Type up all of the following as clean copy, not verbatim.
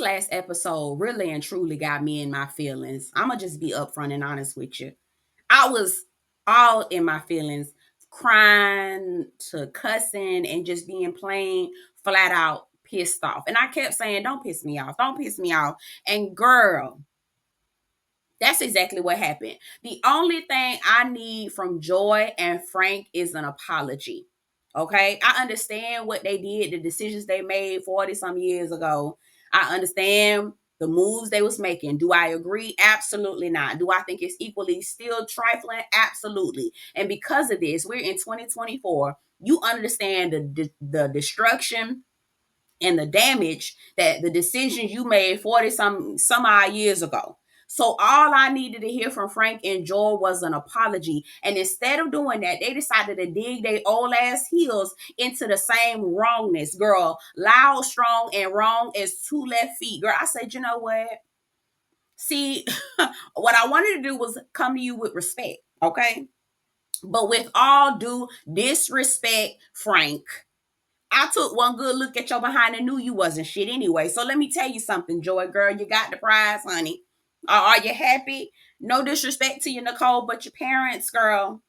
This last episode really and truly got me in my feelings. I'm going to just be upfront and honest with you. I was all in my feelings, crying to cussing and just being plain flat out pissed off. And I kept saying, don't piss me off. Don't piss me off. And girl, that's exactly what happened. The only thing I need from Joy and Frank is an apology. Okay. I understand what they did, the decisions they made 40 some years ago. I understand the moves they was making. Do I agree? Absolutely not. Do I think it's equally still trifling? Absolutely. And because of this, we're in 2024. You understand the destruction and the damage that the decisions you made 40 some odd years ago. So all I needed to hear from Frank and Joel was an apology. And instead of doing that, they decided to dig their old ass heels into the same wrongness. Girl, loud, strong, and wrong as two left feet. Girl, I said, you know what? See, what I wanted to do was come to you with respect, okay? But with all due disrespect, Frank, I took one good look at your behind and knew you wasn't shit anyway. So let me tell you something, Joy girl. You got the prize, honey. Are you happy? No disrespect to you, Nicole, but your parents, girl.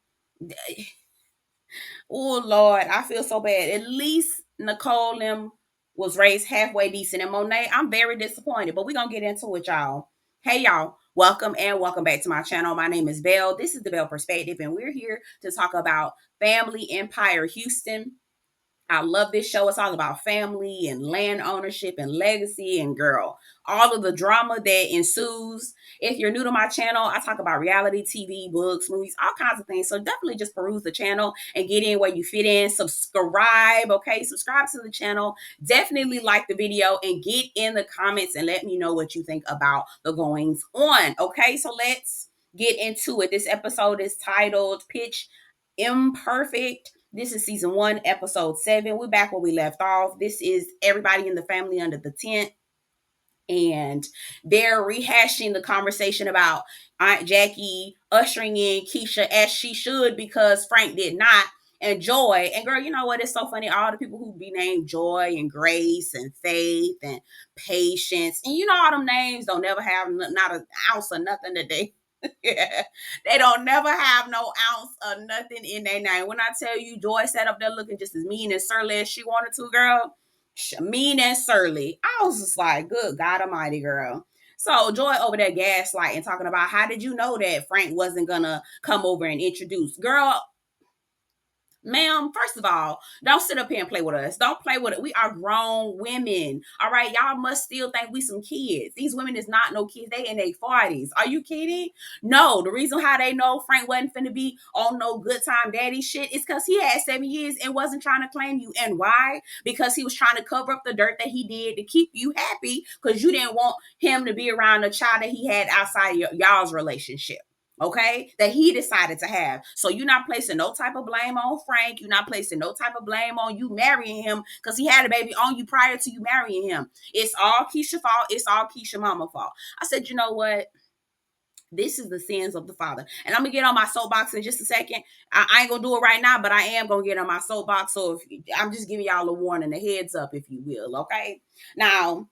Oh, Lord, I feel so bad. At least Nicole them was raised halfway decent. And Monet, I'm very disappointed, but we're going to get into it, y'all. Hey, y'all. Welcome and welcome back to my channel. My name is Belle. This is the Belle Perspective, and we're here to talk about Family Empire Houston. I love this show. It's all about family and land ownership and legacy and girl, all of the drama that ensues. If you're new to my channel, I talk about reality TV, books, movies, all kinds of things. So definitely just peruse the channel and get in where you fit in. Subscribe, okay? Subscribe to the channel. Definitely like the video and get in the comments and let me know what you think about the goings on, okay? So let's get into it. This episode is titled Pitch Imperfect. This is season 1, episode 7. We're back where we left off. This is everybody in the family under the tent. And they're rehashing the conversation about Aunt Jackie ushering in Kesha as she should because Frank did not. And Joy. And girl, you know what? It's so funny. All the people who be named Joy and Grace and Faith and Patience. And you know all them names don't never have not an ounce of nothing that they yeah. They don't never have no ounce of nothing in their name. When I tell you, Joy sat up there looking just as mean and surly as she wanted to, girl. Mean and surly. I was just like, good God Almighty, girl. So Joy over there gaslighting, talking about how did you know that Frank wasn't gonna come over and introduce? Girl, ma'am, first of all, don't sit up here and play with us. Don't play with it. We are grown women. All right. Y'all must still think we some kids. These women is not no kids. They in their 40s. Are you kidding? No. The reason how they know Frank wasn't finna be on no good time daddy shit is because he had 7 years and wasn't trying to claim you. And why? Because he was trying to cover up the dirt that he did to keep you happy because you didn't want him to be around the child that he had outside y'all's relationship. Okay, that he decided to have. So you're not placing no type of blame on Frank. You're not placing no type of blame on you marrying him because he had a baby on you prior to you marrying him. It's all Kesha's fault. It's all Kesha mama fault. I said, you know what? This is the sins of the father. And I'm going to get on my soapbox in just a second. I ain't going to do it right now, but I am going to get on my soapbox. So I'm just giving y'all a warning, a heads up, if you will. Okay. Now,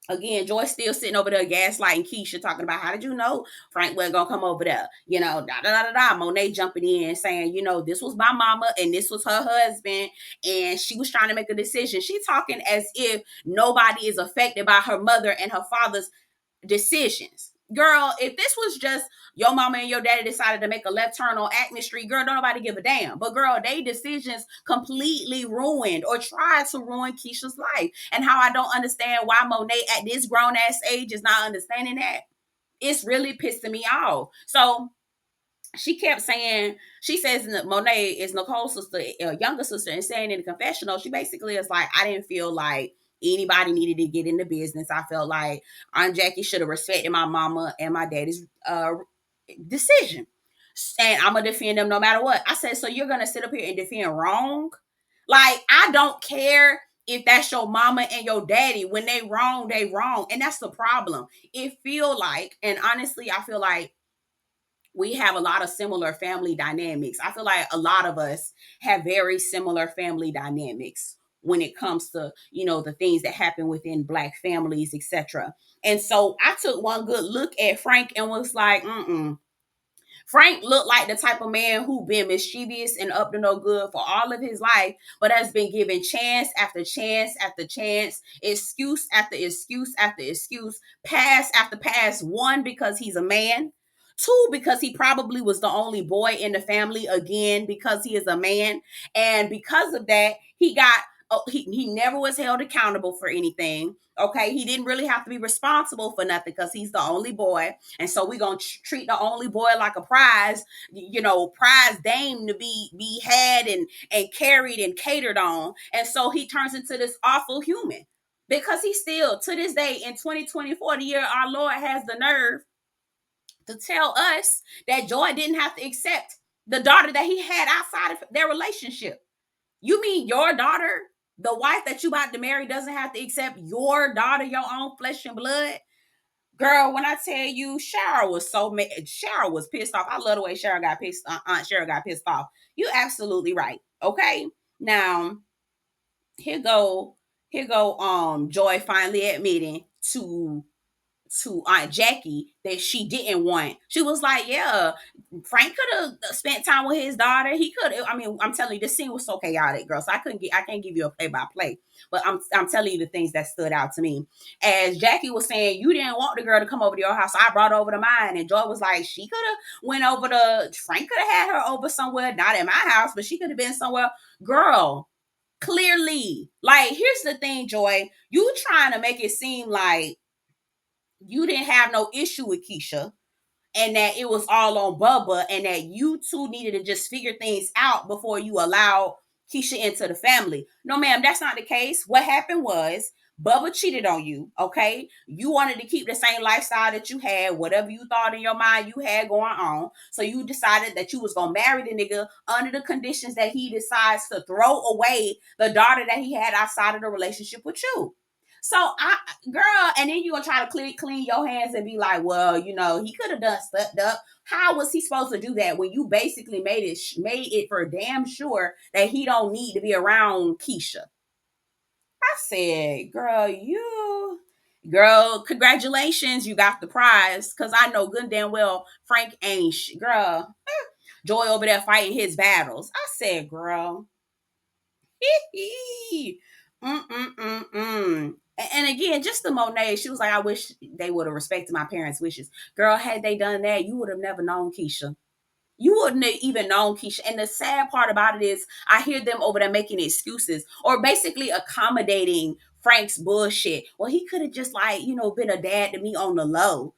again, Joy's still sitting over there gaslighting Kesha, talking about how did you know Frank wasn't gonna come over there? You know, da da da da. Monet jumping in saying, you know, this was my mama and this was her husband, and she was trying to make a decision. She talking as if nobody is affected by her mother and her father's decisions. Girl, if this was just your mama and your daddy decided to make a left turn on Acme Street, girl, don't nobody give a damn. But girl, they decisions completely ruined or tried to ruin Kesha's life. And how I don't understand why Monet at this grown ass age is not understanding that. It's really pissing me off. So she kept saying, she says Monet is Nicole's sister, younger sister, and saying in the confessional, she basically is like, I didn't feel like anybody needed to get in the business. I felt like Aunt Jackie should have respected my mama and my daddy's decision. And I'm going to defend them no matter what. I said, so you're going to sit up here and defend wrong? Like, I don't care if that's your mama and your daddy. When they wrong, they wrong. And that's the problem. It feel like, and honestly, I feel like we have a lot of similar family dynamics. I feel like a lot of us have very similar family dynamics. when it comes to, the things that happen within Black families, etc. And so I took one good look at Frank and was like, Frank looked like the type of man who been mischievous and up to no good for all of his life, but has been given chance after chance after chance, excuse after excuse after excuse, pass after pass. One, because he's a man. Two, because he probably was the only boy in the family. Again, because he is a man. And because of that, he never was held accountable for anything. Okay. He didn't really have to be responsible for nothing because he's the only boy. And so we're going to treat the only boy like a prize, prize dame to be had and carried and catered on. And so he turns into this awful human because he still, to this day, in 2024, the year our Lord, has the nerve to tell us that Joy didn't have to accept the daughter that he had outside of their relationship. You mean your daughter, the wife that you about to marry, doesn't have to accept your daughter, your own flesh and blood? Girl, when I tell you, Cheryl was so mad. Cheryl was pissed off. I love the way Cheryl got pissed. Aunt Cheryl got pissed off. You absolutely right. Okay, now here go, Joy finally admitting to Aunt Jackie that she didn't want. She was like, yeah, Frank could have spent time with his daughter. He could. I mean, I'm telling you, this scene was so chaotic, girl. So I can't give you a play by play, but I'm telling you the things that stood out to me. As Jackie was saying, you didn't want the girl to come over to your house, so I brought her over to mine. And Joy was like, she could have went over to Frank, could have had her over somewhere, not at my house, but she could have been somewhere. Girl, clearly, like, here's the thing, Joy, you trying to make it seem like you didn't have no issue with Kesha and that it was all on Bubba and that you two needed to just figure things out before you allowed Kesha into the family. No, ma'am, that's not the case. What happened was Bubba cheated on you, okay? You wanted to keep the same lifestyle that you had, whatever you thought in your mind you had going on. So you decided that you was going to marry the nigga under the conditions that he decides to throw away the daughter that he had outside of the relationship with you. So girl, and then you gonna try to clean your hands and be like, well, he could have done stepped up. How was he supposed to do that when you basically made it for damn sure that he don't need to be around Kesha? I said, girl, congratulations, you got the prize. Cause I know good and damn well Frank ain't girl. Joy over there fighting his battles. I said, girl. And again, just the Monet, she was like, I wish they would have respected my parents' wishes. Girl, had they done that, you would have never known Kesha. You wouldn't have even known Kesha. And the sad part about it is I hear them over there making excuses or basically accommodating Frank's bullshit. Well, he could have just been a dad to me on the low.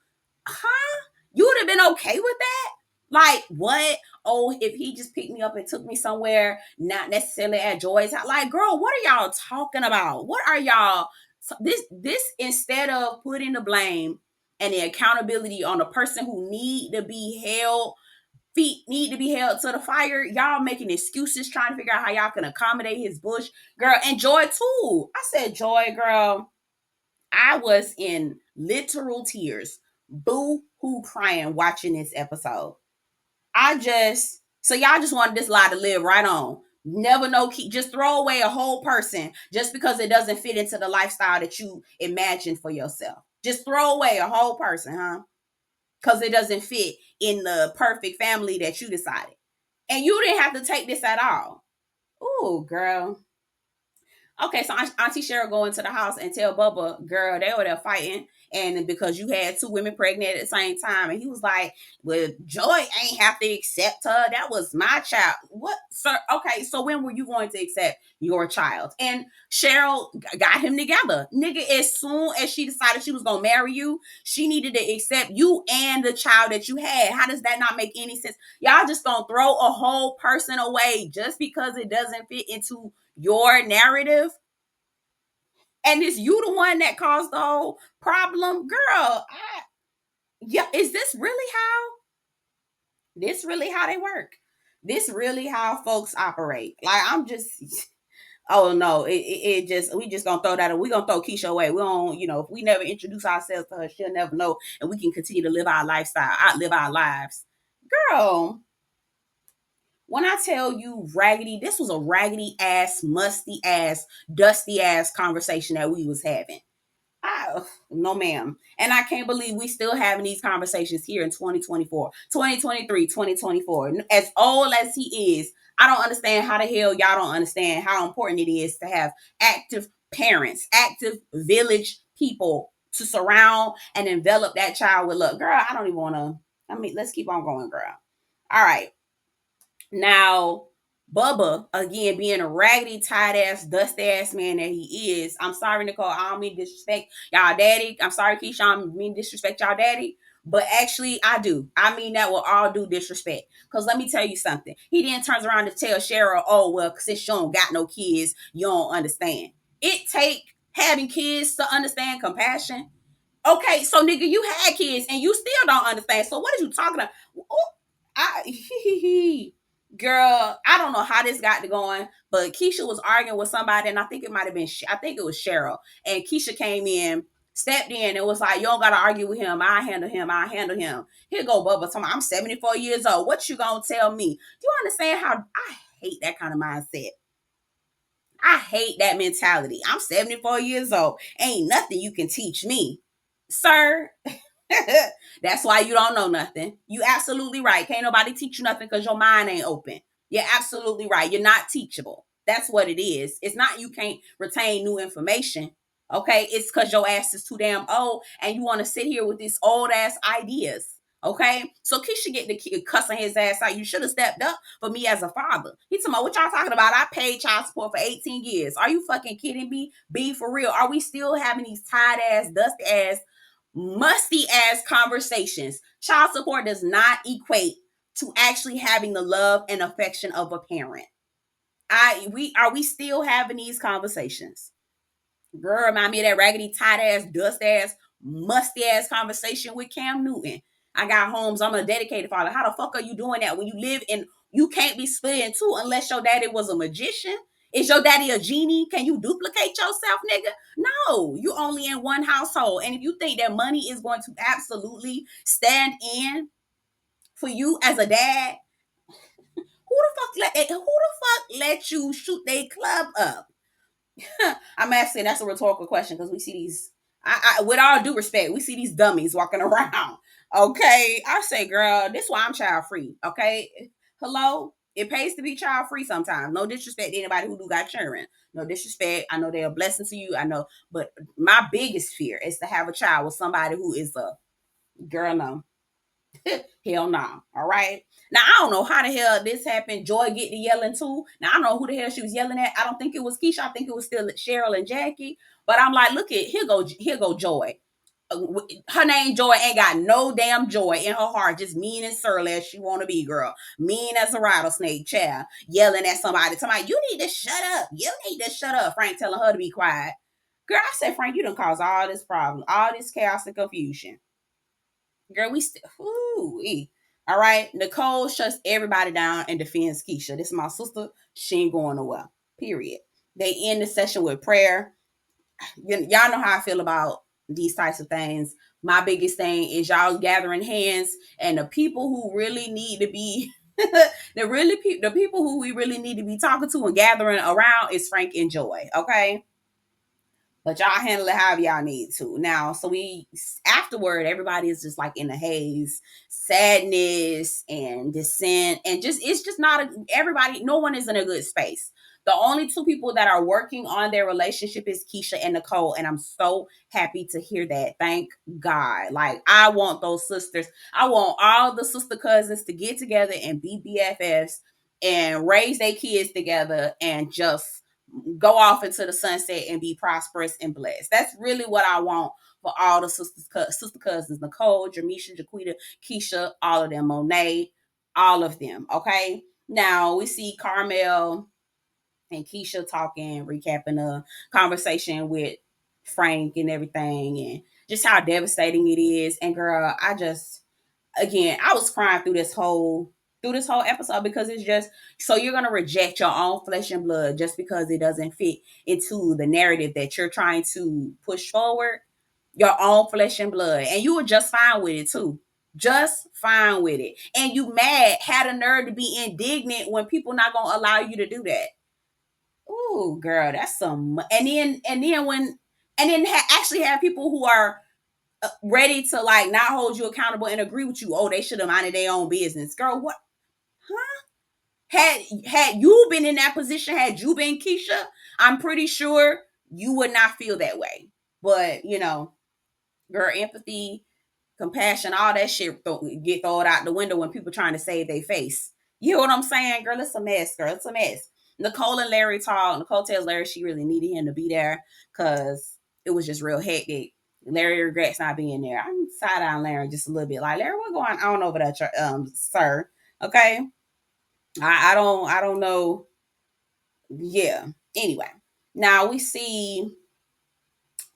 Huh? You would have been okay with that? Like, what? Oh, if he just picked me up and took me somewhere, not necessarily at Joy's house. Like, girl, what are y'all talking about? What are y'all? This instead of putting the blame and the accountability on the person who need to be held, feet need to be held to the fire, y'all making excuses, trying to figure out how y'all can accommodate his bush, girl. And Joy too. I said, Joy, girl, I was in literal tears, boo hoo crying watching this episode. So y'all just wanted this lie to live right on. Never know, just throw away a whole person just because it doesn't fit into the lifestyle that you imagined for yourself. Just throw away a whole person, huh? Because it doesn't fit in the perfect family that you decided. And you didn't have to take this at all. Ooh, girl. Okay, so Auntie Cheryl go into the house and tell Bubba, girl, they were there fighting. And because you had two women pregnant at the same time. And he was like, well, Joy ain't have to accept her. That was my child. What, sir? Okay, so when were you going to accept your child? And Cheryl got him together. Nigga, as soon as she decided she was going to marry you, she needed to accept you and the child that you had. How does that not make any sense? Y'all just gonna throw a whole person away just because it doesn't fit into your narrative? And it's you the one that caused the whole problem? Girl, is this really how they work? This really how folks operate? Like, I'm just, oh no, it just, we just gonna throw that, we gonna throw Kesha away. We don't, if we never introduce ourselves to her, she'll never know, and we can continue to live our lifestyle, outlive our lives. Girl, When I tell you raggedy, this was a raggedy ass, musty ass, dusty ass conversation that we was having. No, ma'am. And I can't believe we still having these conversations here in 2024, 2023, 2024. As old as he is, I don't understand how the hell y'all don't understand how important it is to have active parents, active village people to surround and envelop that child with love. Girl, I don't even want to. I mean, let's keep on going, girl. All right. Now, Bubba, again, being a raggedy, tight ass, dust ass man that he is. I'm sorry, Nicole. I don't mean disrespect y'all daddy. I'm sorry, Keisha. I don't mean disrespect y'all daddy. But actually, I do. I mean that with all due disrespect. Because let me tell you something. He then turns around to tell Cheryl, oh, well, since you don't got no kids, you don't understand. It take having kids to understand compassion. Okay, so nigga, you had kids and you still don't understand. So what are you talking about? Oh, girl, I don't know how this got to going, but Keisha was arguing with somebody, and I think it might have been, I think it was Cheryl. And Keisha came in, stepped in, and was like, "You don't gotta argue with him. I handle him. I handle him." Here go Bubba. I'm 74 years old. What you gonna tell me? Do you understand how I hate that kind of mindset? I hate that mentality. I'm 74 years old. Ain't nothing you can teach me, sir. That's why you don't know nothing. You absolutely right. Can't nobody teach you nothing because your mind ain't open. You're absolutely right. You're not teachable. That's what it is. It's not you can't retain new information. Okay, it's because your ass is too damn old and you want to sit here with these old ass ideas. Okay, so Keisha get the kid cussing his ass out. You should have stepped up for me as a father. He talking about what y'all talking about. I paid child support for 18 years. Are you fucking kidding me? Be for real. Are we still having these tired ass, dusty ass, musty ass conversations? Child support does not equate to actually having the love and affection of a parent. We still having these conversations? Girl, remind me of that raggedy, tight ass, dust ass, musty ass conversation with Cam Newton. I got homes. I'm a dedicated father. How the fuck are you doing that when you live in? You can't be split in two unless your daddy was a magician. Is your daddy a genie? Can you duplicate yourself, nigga? No, you only in one household. And if you think that money is going to absolutely stand in for you as a dad, who the fuck let you shoot they club up? I'm asking. That's a rhetorical question because we see these. With all due respect, we see these dummies walking around. Okay, I say, girl, this is why I'm child free. Okay, hello. It pays to be child free sometimes. No disrespect to anybody who do got children. No disrespect. I know they're a blessing to you. I know, but my biggest fear is to have a child with somebody who is a girl. No, hell no. All right. Now I don't know how the hell this happened. Joy get to yelling too. Now I don't know who the hell she was yelling at. I don't think it was Keisha. I think it was still Cheryl and Jackie. But I'm like, look at here go Joy. Her name Joy ain't got no damn joy in her heart. Just mean and surly as she want to be, girl. Mean as a rattlesnake, child. Yelling at somebody. Somebody, you need to shut up. You need to shut up. Frank telling her to be quiet. Girl, I said, Frank, you done caused all this problem, all this chaos and confusion. Girl, we still, all right. Nicole shuts everybody down and defends Keisha. This is my sister. She ain't going nowhere. Period. They end the session with prayer. Y'all know how I feel about these types of things. My biggest thing is y'all gathering hands, and the people who really need to be, the people who we really need to be talking to and gathering around is Frank and Joy. Okay, but y'all handle it however y'all need to. Now, so we afterward, everybody is just like in a haze, sadness and dissent, and just it's just not everybody. No one is in a good space. The only two people that are working on their relationship is Keisha and Nicole, and I'm so happy to hear that. Thank God. Like I want those sisters. I want all the sister cousins to get together and be BFFs and raise their kids together and just go off into the sunset and be prosperous and blessed. That's really what I want for all the sister cousins, Nicole, Jermeshia, Jaquita, Keisha, all of them, Monet, all of them. Okay. Now we see Carmel and Keisha talking, recapping the conversation with Frank and everything, and just how devastating it is. And girl, again, I was crying through this whole episode because it's just so you're gonna reject your own flesh and blood just because it doesn't fit into the narrative that you're trying to push forward. Your own flesh and blood, and you were just fine with it too. Just fine with it. And you mad, had a nerve to be indignant when people not gonna allow you to do that. Ooh, girl, that's some. Actually have people who are ready to like not hold you accountable and agree with you. Oh, they should have minded their own business, girl. What? Huh? Had you been in that position, had you been Kesha, I'm pretty sure you would not feel that way. But girl, empathy, compassion, all that shit get thrown out the window when people trying to save their face. You know what I'm saying, girl? It's a mess, girl. It's a mess. Nicole and Larry talk. Nicole tells Larry she really needed him to be there because it was just real hectic. Larry regrets not being there. I'm side on Larry just a little bit, like, Larry, what's going on over there, sir? Okay, I don't know. Yeah. Anyway, now we see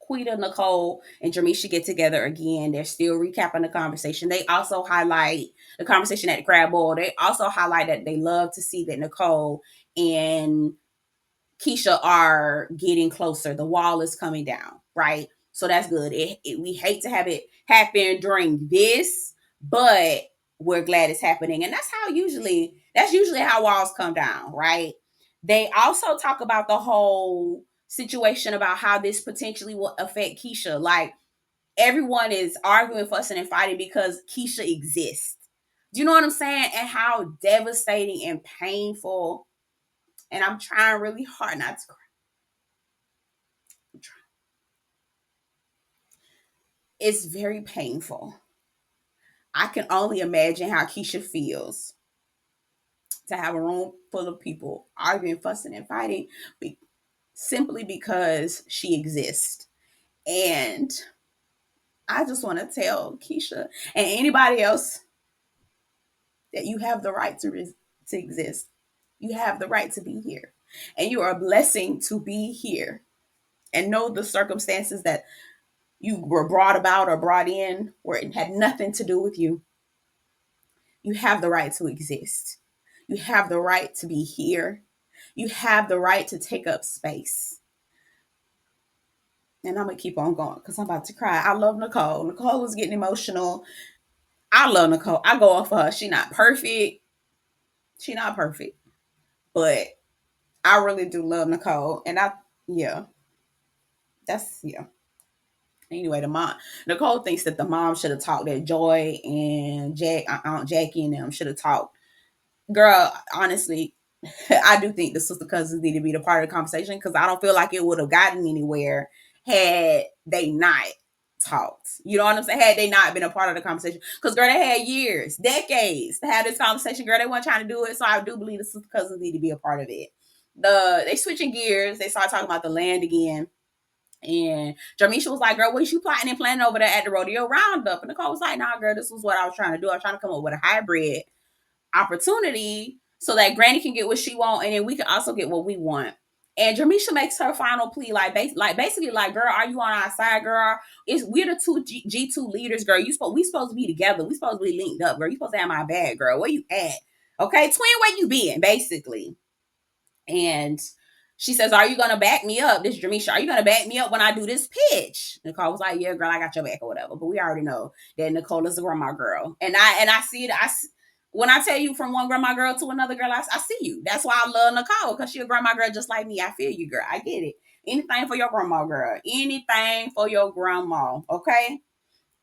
Quita, Nicole, and Jermeshia get together again. They're still recapping the conversation. They also highlight the conversation at the crab boil. They also highlight that they love to see that Nicole and Kesha are getting closer. The wall is coming down, right? So that's good. We hate to have it happen during this, but we're glad it's happening. And that's usually how walls come down, right? They also talk about the whole situation about how this potentially will affect Kesha. Like, everyone is arguing, fussing, and fighting because Kesha exists. Do you know what I'm saying? And how devastating and painful. And I'm trying really hard not to cry. It's very painful. I can only imagine how Kesha feels to have a room full of people arguing, fussing, and fighting simply because she exists. And I just want to tell Kesha and anybody else that you have the right to exist. You have the right to be here. And you are a blessing to be here. And know the circumstances that you were brought about or brought in where it had nothing to do with you. You have the right to exist. You have the right to be here. You have the right to take up space. And I'm going to keep on going because I'm about to cry. I love Nicole. Nicole was getting emotional. I love Nicole. I go off for her. She not perfect. She not perfect. But I really do love Nicole. And yeah. Yeah. Anyway, the mom, Nicole thinks that the mom should have talked, that Joy and Aunt Jackie and them should have talked. Girl, honestly, I do think the sister cousins need to be the part of the conversation because I don't feel like it would have gotten anywhere had they not talked. You know what I'm saying? Had they not been a part of the conversation. Because, girl, they had years, decades to have this conversation. Girl, they weren't trying to do it. So I do believe the sister cousins need to be a part of it. They switching gears. They start talking about the land again. And Jermeshia was like, girl, what is you plotting and planning over there at the rodeo roundup? And Nicole was like, nah, girl, this was what I was trying to do. I was trying to come up with a hybrid opportunity so that Granny can get what she want and then we can also get what we want. And Jermeshia makes her final plea, basically, girl, are you on our side, girl? We're the two G2 leaders, girl. We supposed to be together. We supposed to be linked up, girl. You supposed to have my back, girl. Where you at? Okay, twin, where you been, basically. And she says, are you going to back me up? This Jermeshia, are you going to back me up when I do this pitch? Nicole was like, yeah, girl, I got your back or whatever. But we already know that Nicole is a grandma girl. And I see it. When I tell you from one grandma girl to another girl, I see you. That's why I love Nicole, because she a grandma girl just like me. I feel you, girl. I get it. Anything for your grandma, girl. Anything for your grandma, okay?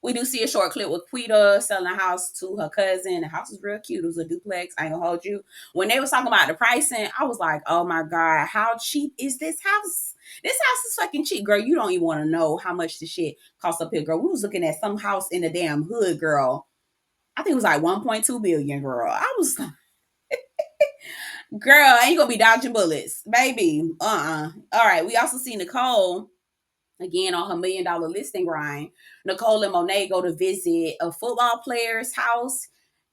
We do see a short clip with Quita selling a house to her cousin. The house is real cute. It was a duplex. I ain't gonna hold you. When they was talking about the pricing, I was like, oh my God, how cheap is this house? This house is fucking cheap, girl. You don't even want to know how much this shit costs up here, girl. We was looking at some house in the damn hood, girl. I think it was like 1.2 billion, girl. I was like, girl, I ain't gonna be dodging bullets, baby. All right. We also see Nicole again on her $1 million listing grind. Nicole and Monet go to visit a football player's house.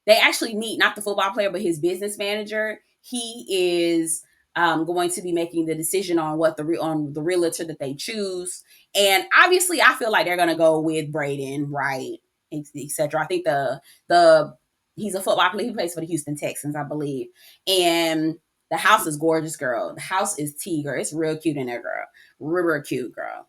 They actually meet not the football player, but his business manager. He is going to be making the decision on on the realtor that they choose. And obviously, I feel like they're going to go with Braden, right, etc. I think the he's a football player. He plays for the Houston Texans, I believe. And the house is gorgeous, girl. The house is tea, girl. It's real cute in there, girl. Real cute, girl.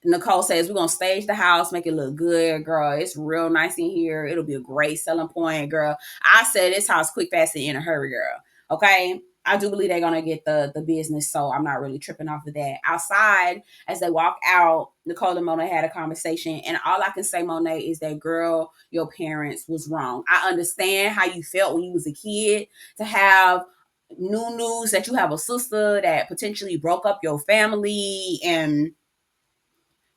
Nicole says, we're gonna stage the house, make it look good, girl. It's real nice in here. It'll be a great selling point, girl. I said this house quick, fast, and in a hurry, girl. Okay. I do believe they're gonna get the business, so I'm not really tripping off of that. Outside, as they walk out, Nicole and Monet had a conversation, and all I can say, Monet, is that, girl, your parents was wrong. I understand how you felt when you was a kid to have new news that you have a sister that potentially broke up your family, and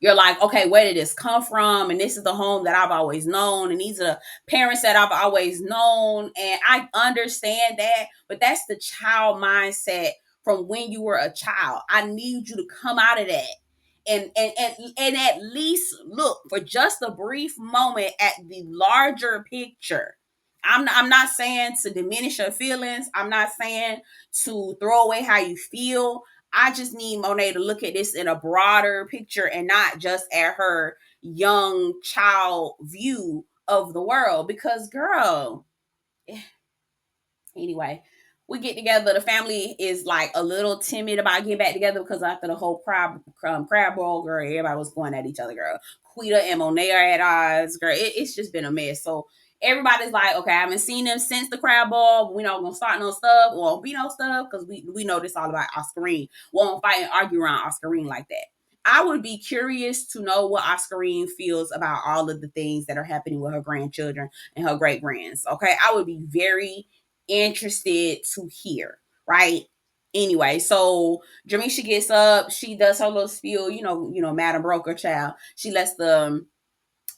you're like, okay, where did this come from? And this is the home that I've always known. And these are the parents that I've always known. And I understand that, but that's the child mindset from when you were a child. I need you to come out of that. And at least look for just a brief moment at the larger picture. I'm not saying to diminish your feelings. I'm not saying to throw away how you feel. I just need Monet to look at this in a broader picture and not just at her young child view of the world. Because, girl, anyway, we get together. The family is like a little timid about getting back together because after the whole crab bowl, girl, everybody was going at each other, girl. Quita and Monet are at odds, girl. It's just been a mess. So everybody's like, okay, I haven't seen them since the crab ball. But we not gonna start no stuff or won't be no stuff because we know this all about Oscarine. We won't fight and argue around Oscarine like that. I would be curious to know what Oscarine feels about all of the things that are happening with her grandchildren and her great grands. Okay, I would be very interested to hear, right? Anyway, so Jermeshia gets up, she does her little spiel, Madam Broker child. She lets the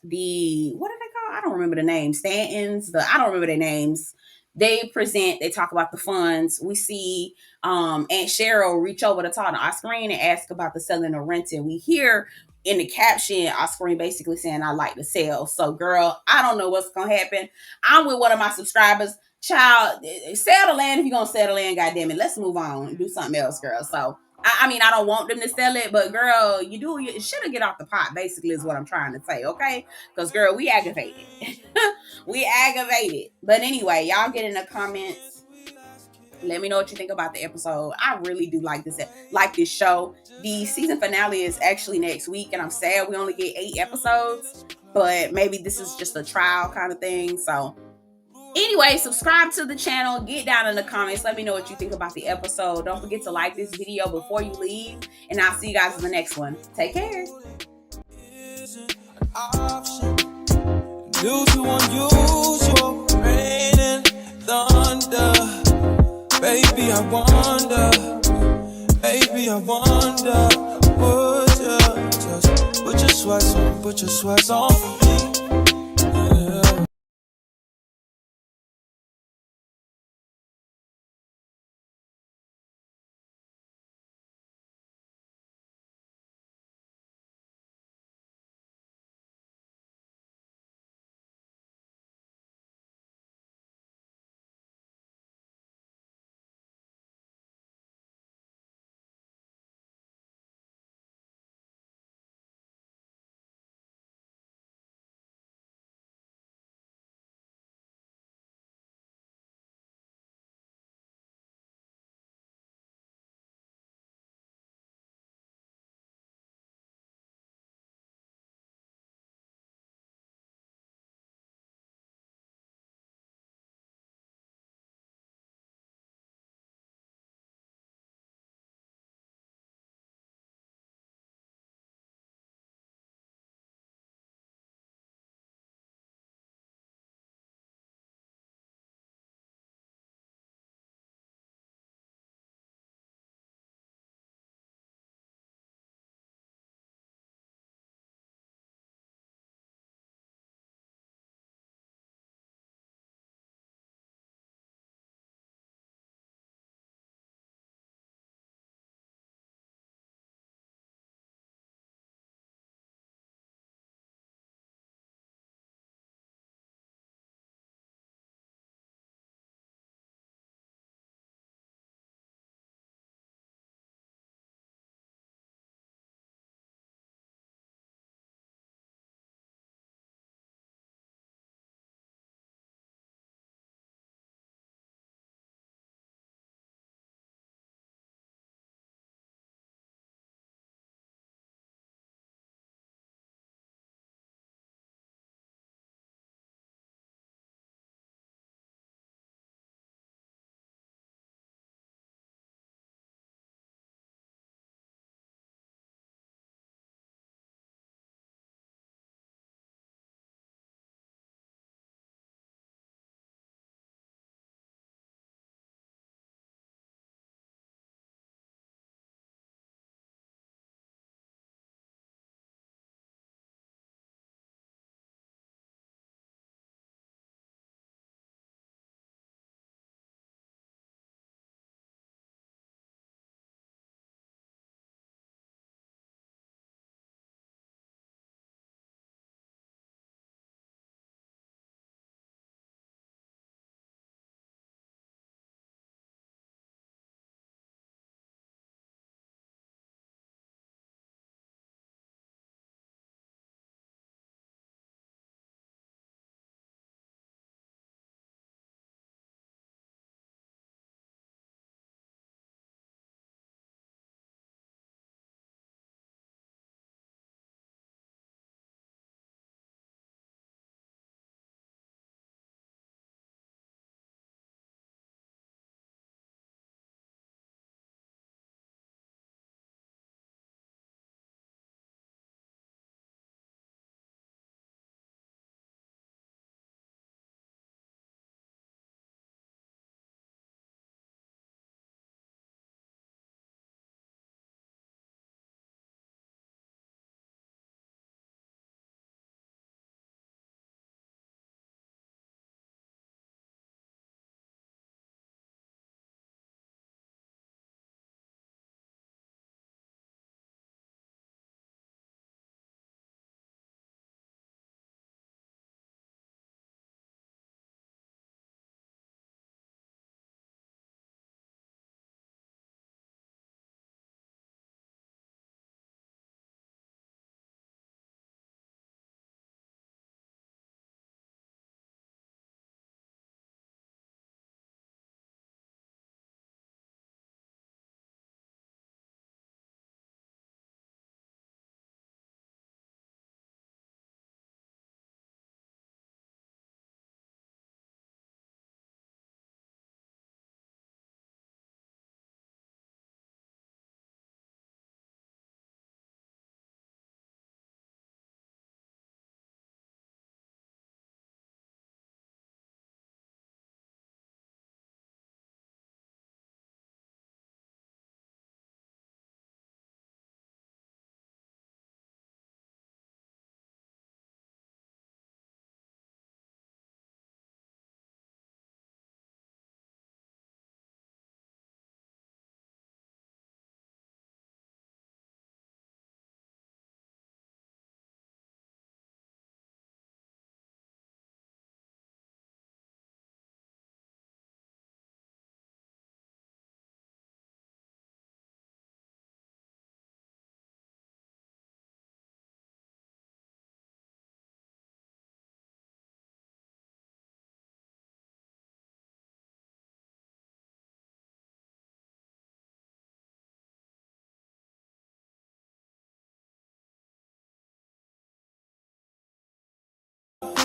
what did they call? I don't remember the names. Stantons, I don't remember their names. They present, they talk about the funds. We see Aunt Cheryl reach over to talk to Oscarine and ask about the selling or renting. We hear in the caption Oscarine basically saying, I like to sell. So, girl, I don't know what's gonna happen. I'm with one of my subscribers. Child, sell the land if you're gonna sell the land, goddamn it. Let's move on and do something else, girl. So I mean, I don't want them to sell it, but girl, you should have get off the pot, basically, is what I'm trying to say, okay? Because, girl, we aggravated. We aggravated. But anyway, y'all get in the comments. Let me know what you think about the episode. I really do like this show. The season finale is actually next week, and I'm sad we only get 8 episodes, but maybe this is just a trial kind of thing. So anyway, subscribe to the channel. Get down in the comments. Let me know what you think about the episode. Don't forget to like this video before you leave, and I'll see you guys in the next one. Take care. Due to unusual rain and thunder, baby, I wonder, would you just put your sweats on me?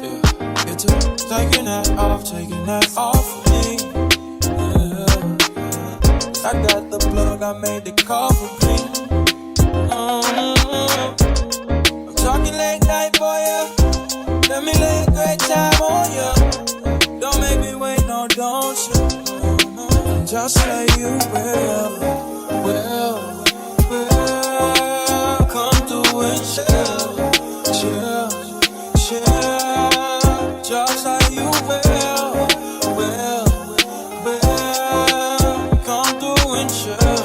Yeah. It's taking that off of me. I got the plug, I made the call for me. I'm talking late night for ya. Let me lay a great time on ya. Don't make me wait, no, don't you? Just say you will. Come through and chill. Just say you will. Come through and chill.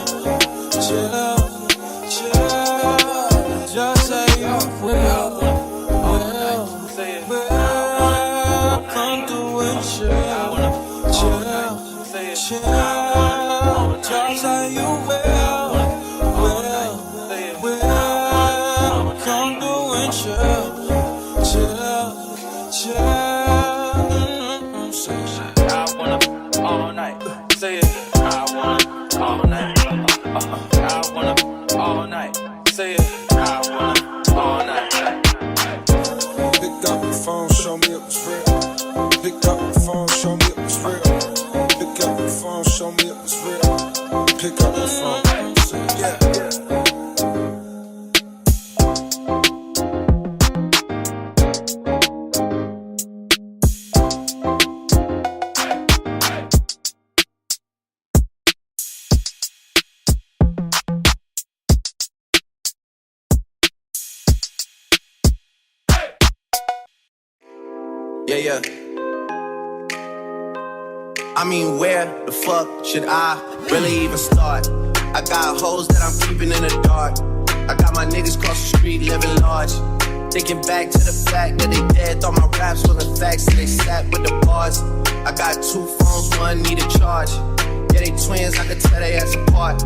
Just say you will. Come through and chill. Just say you will. Come through and chill. I wanna all night. Say it. I wanna all night. I wanna all night. Say it. I wanna all night. Pick up the phone, show me it was real. Pick up the phone, show me it was real. Pick up the phone, show me it was real. Pick up the phone. Yeah. Yeah. I mean, where the fuck should I really even start? I got hoes that I'm keeping in the dark. I got my niggas cross the street living large. Thinking back to the fact that they dead, thought my raps wasn't facts, so they sat with the bars. I got 2 phones, one need a charge. Yeah, they twins, I could tell they ass apart.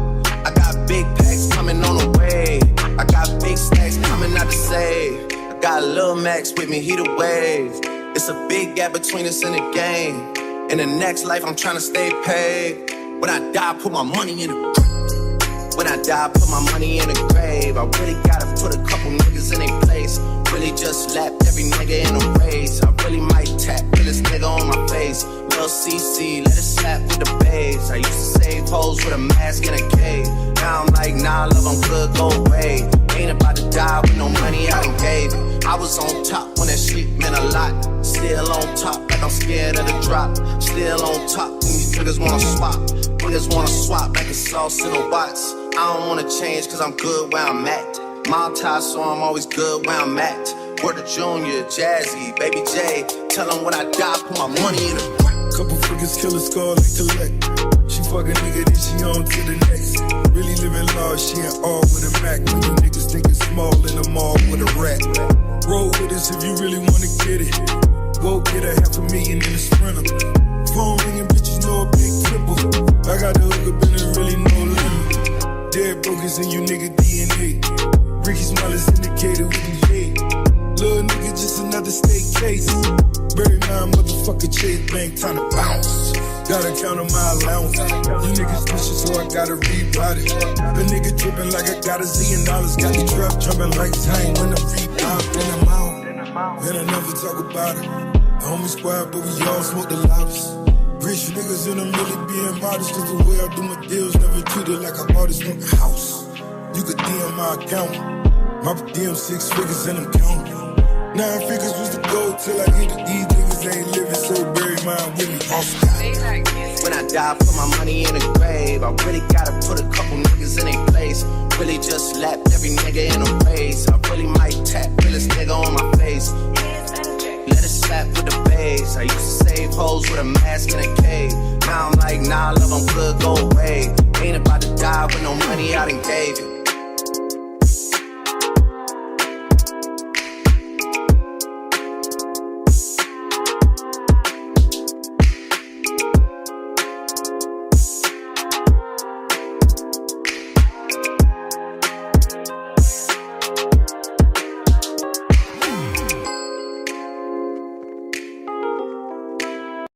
I got big packs coming on the way. I got big stacks coming out to save. I got Lil Max with me, he the wave. It's a big gap between us in the game. In the next life, I'm tryna stay paid. When I die, put my money in the grave. When I die, put my money in the grave. I really gotta put a couple niggas in their place. Really just lapped every nigga in a race. I really might tap this nigga on my face. Lil CC, let it slap with the babes. I used to save hoes with a mask in a cave. Now I'm like, nah, love, I'm good, go away. Ain't about to die with no money I done gave it. I was on top when that shit meant a lot. Still on top, like I'm scared of the drop. Still on top, when these niggas wanna swap. Niggas wanna swap like it's sauce in the box. I don't wanna change cause I'm good where I'm at. Mob tie, so I'm always good where I'm at. Word to Junior, Jazzy, Baby J. Tell them when I die, put my money in the couple freakers kill a scar like collect. She fuck a nigga, then she on to the next. Really living large, she ain't all with a Mac. When you niggas think it's small in the mall with a rat. Roll with us if you really wanna get it. Go get a $500,000 in a Sprinter. Phone ringing, bitches know a big triple. I got the hook up and there really no limit. Dead brokers in you nigga DNA. Ricky Smiley's indicated with the J. Little nigga, just another state case. Bury my motherfucker Chase Bank, time to bounce. Gotta count on my allowance. You niggas vicious, so I gotta rebound it. The nigga drippin' like I got $1 zillion. Got the trap jumping like time when I rebound. Then I'm out, and I never talk about it. Homie squad, but we all smoke the loudest. Rich niggas and I'm really being modest. Cause the way I do my deals, never treated like I bought this from the house. You could DM my account. My DM 6 figures and I'm counting. 9 figures was the goal till I hit it. These niggas ain't living, so bury mine with me. When I die, put my money in the grave. I really gotta put a couple niggas in their place. Really just lapped every nigga in a race. I really might tap this nigga on my face. Let it slap with the bass. I used to save hoes with a mask in a cave. Now I'm like, nah, love, I'm good, go away. Ain't about to die with no money I done gave it.